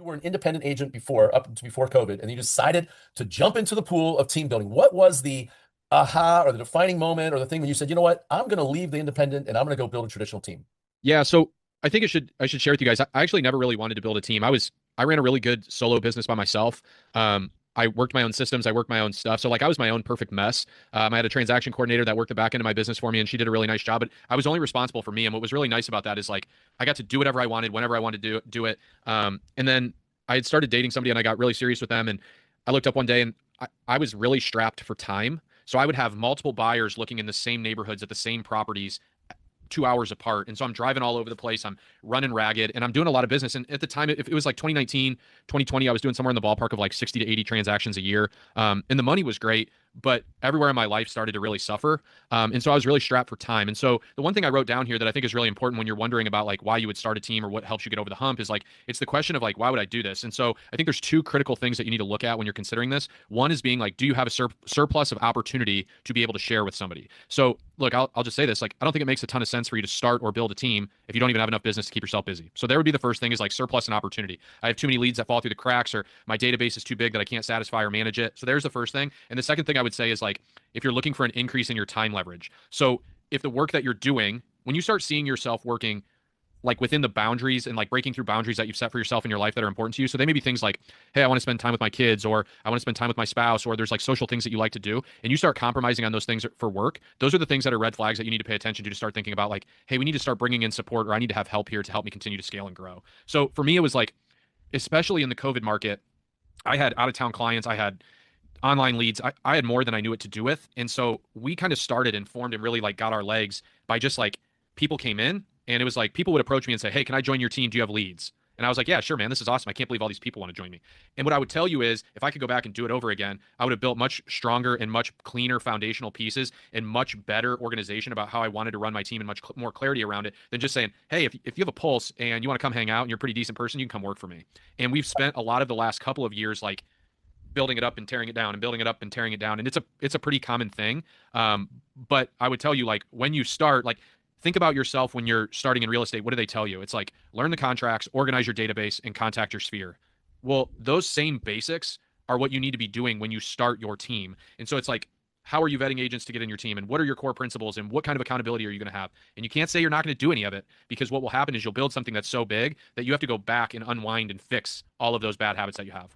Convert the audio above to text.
were an independent agent before COVID, and you decided to jump into the pool of team building. What was the aha or the defining moment or the thing when you said, you know what, I'm going to leave the independent and I'm going to go build a traditional team? Yeah, so I think I should share with you guys. I actually never really wanted to build a team. I ran a really good solo business by myself. I worked my own systems. I worked my own stuff. So like I was my own perfect mess. I had a transaction coordinator that worked the back end of my business for me, and she did a really nice job. But I was only responsible for me. And what was really nice about that is like I got to do whatever I wanted, whenever I wanted to do it. And then I had started dating somebody, and I got really serious with them. And I looked up one day, and I was really strapped for time. So I would have multiple buyers looking in the same neighborhoods at the same properties 2 hours apart. And so I'm driving all over the place. I'm running ragged, and I'm doing a lot of business. And at the time, if it was like 2019, 2020, I was doing somewhere in the ballpark of like 60 to 80 transactions a year. And the money was great, but everywhere in my life started to really suffer. And so I was really strapped for time. And so the one thing I wrote down here that I think is really important when you're wondering about like why you would start a team or what helps you get over the hump is like, it's the question of like, why would I do this? And so I think there's two critical things that you need to look at when you're considering this. One is being like, do you have a surplus of opportunity to be able to share with somebody? So look, I'll just say this, like, I don't think it makes a ton of sense for you to start or build a team if you don't even have enough business to keep yourself busy. So there would be the first thing is like surplus and opportunity. I have too many leads that fall through the cracks, or my database is too big that I can't satisfy or manage it. So there's the first thing. And the second thing I would say is like, if you're looking for an increase in your time leverage. So if the work that you're doing, when you start seeing yourself working like within the boundaries and like breaking through boundaries that you've set for yourself in your life that are important to you. So they may be things like, hey, I want to spend time with my kids, or I want to spend time with my spouse, or there's like social things that you like to do, and you start compromising on those things for work. Those are the things that are red flags that you need to pay attention to start thinking about like, hey, we need to start bringing in support, or I need to have help here to help me continue to scale and grow. So for me, it was like, especially in the COVID market, I had out of town clients, I had online leads. I had more than I knew what to do with. And so we kind of started and formed and really like got our legs by just like people came in, and it was like people would approach me and say, hey, can I join your team? Do you have leads? And I was like, yeah, sure, man. This is awesome. I can't believe all these people want to join me. And what I would tell you is if I could go back and do it over again, I would have built much stronger and much cleaner foundational pieces and much better organization about how I wanted to run my team and much more clarity around it than just saying, hey, if you have a pulse and you want to come hang out and you're a pretty decent person, you can come work for me. And we've spent a lot of the last couple of years like building it up and tearing it down and building it up and tearing it down. And it's a pretty common thing. But I would tell you, like, when you start, like, think about yourself when you're starting in real estate. What do they tell you? It's like, learn the contracts, organize your database, and contact your sphere. Well, those same basics are what you need to be doing when you start your team. And so it's like, how are you vetting agents to get in your team? And what are your core principles? And what kind of accountability are you going to have? And you can't say you're not going to do any of it, because what will happen is you'll build something that's so big that you have to go back and unwind and fix all of those bad habits that you have.